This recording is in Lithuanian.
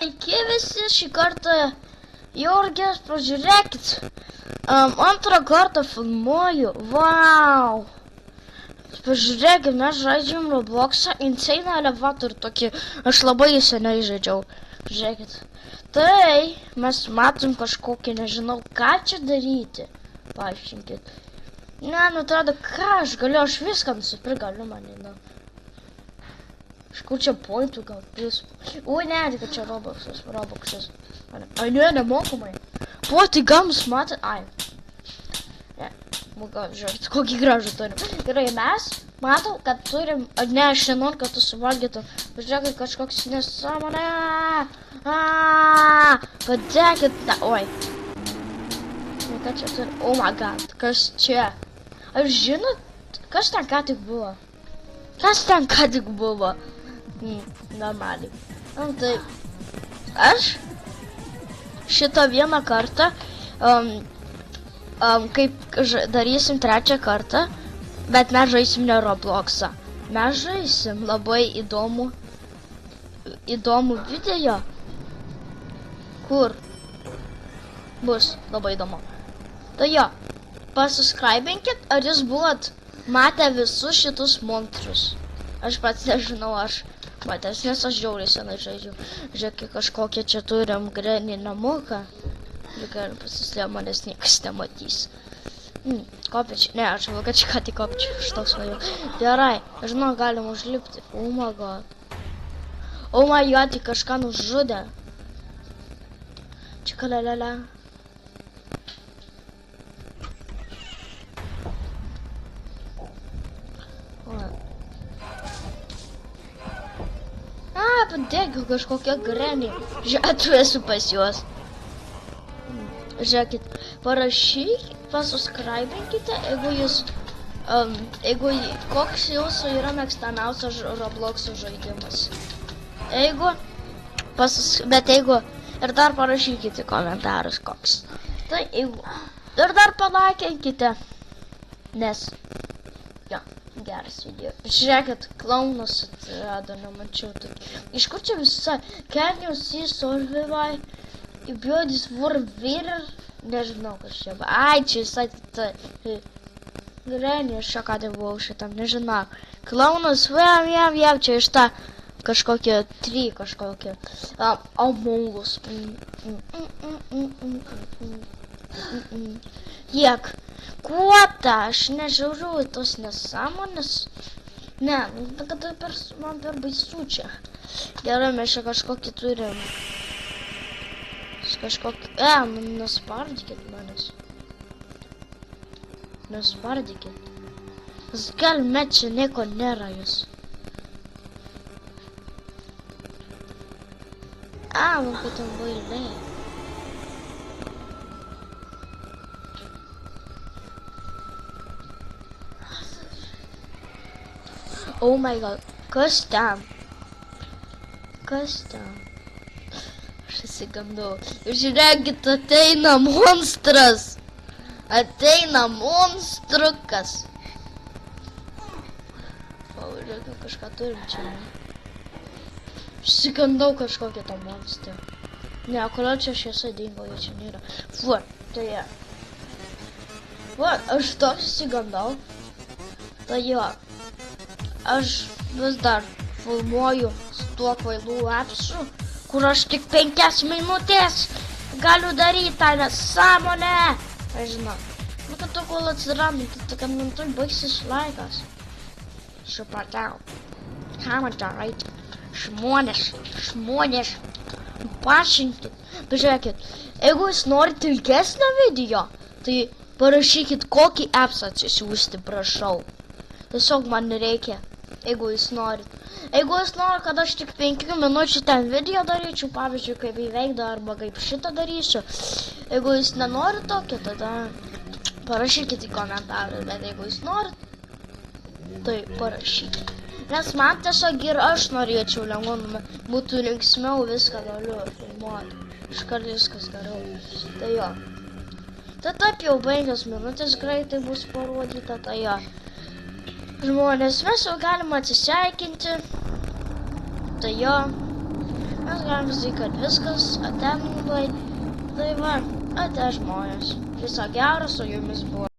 Sveiki visi, šį kartą Jurgis, pažiūrėkit, antrą kartą filmuoju, wow, pažiūrėkit, mes žaidžiam Robloxą, Insane Elevator tokį, aš labai seniai žaidžiau, pažiūrėkit, tai mes matom kažkokį, nežinau, ką čia daryti, paaiškinkit, ne, nu atrodo, ką aš galiu, aš viską nusipirkt galiu, manina. Iš kur čia pointų gal vis? Ui, ne, tik čia Robloxas. Ai, ne, nemokamai. Po, tai gal mus matot? Ai. Ne, gal, žiūrėt, kokį gražų turim. Gerai, mes matau, kad turim, ne, aš nenoriu, kad tu suvalgytum. Pažiūrėkit, kažkoks nesąmonė. Padėkit, oi. Ką čia turim? Oh my god, kas čia? Ar žinot, kas ten ką tik buvo? Kas ten ką tik buvo? Normaliai. Tai aš šitą vieną kartą, kaip darysim trečią kartą, bet mes žaisim ne Robloxą. Mes žaisim labai įdomų video, kur bus labai įdomu. Tai jo, pasubscribinkit, ar jūs buvot matę visus šitus monstrus. Aš pats nežinau, aš matęs, nes aš žiauriai senai žaidžiu. Žiūrėk, kažkokią čia turim granį namuką. Žiūrėk, pasislėp, manęs niekas nematys. Kopičiai, ne, aš manau, kad čia ką tik kopičiai, aš toks svajau. Gerai, aš žinau, galim užlipti. Oh my god. Oh my god, tai kažką nužudė. Čikalelele. Padėgiu kažkokia granį. Žiūrėk, esu pas juos. Žiūrėkit, pasubscribinkite, jeigu koks jūsų yra mėgstamiausias Robloxo žaidimas. Bet jeigu, ir dar parašykite komentarus koks. Tai jeigu, ir dar palaikinkite, nes, jo. Geras video. Žiūrėkit, klaunas atsirado, nemačiau tokį. Iš kur čia visa? Can you see survival? Buildings for virer? Nežinau, kas čia. Ai, čia visai tai. Granį, aš čia ką tai buvau šitam, nežinau. Klaunas, vėl, čia iš ta kažkokie, kažkokie. Amongus. Jiek. Kuo ta? Aš nežiūriu tos nesąmonės. Ne, kada man per baisu čia. Gerai, mes čia kažkokį turim. Kažkokį... nespardykit manęs. Nespardykit. Gal met čia nieko nėra jūs. Man kad ten bailiai. Oh my god, kas ten? Kas ten? Aš įsigandau. Žiūrėkit, ateina monstras. Ateina monstrukas. Žiūrėkit, kažką turim čia. Įsigandau kažkokią tą monstrą. Ne, kodėl čia šviesa dingo, jie čia nėra. Va, tai jie. Va, aš toks įsigandau. Tai jo. Aš vis dar filmuoju su tuo kvailų apsu, kur aš tik 5 minutės galiu daryti tą nesąmonę. Aš žinau, kad to kol atsiranda, tai kad man turi baigsis laikas. Supratau. Ką man daryti? Žmonės, paaiškinkit. Pažiūrėkit, jeigu jūs norite ilgesnio video, tai parašykit kokį appsą atsisiųsti, prašau. Tiesiog man reikia. Jeigu jūs norit. Jeigu jūs norit, kad aš tik 5 minučių ten video daryčiau, pavyzdžiui, kaip įveikdą arba kaip šitą darysiu. Jeigu jūs nenorit tokio, tada parašykit į komentarą, bet jeigu jūs norit, tai parašykit. Nes man tiesiog ir aš norėčiau lengvai, būtų linksmiau, viską galiu filmuoti. Iškart viskas geriau. Tai jo. Tai taip jau 5 minutės greitai bus parodyta, tai jo. Žmonės, mes jau galime atsisveikinti. Tai jo. mes galim pasakyti, kad viskas, ate mūlai, tai va, ate žmonės. Viso gero, su jumis buvo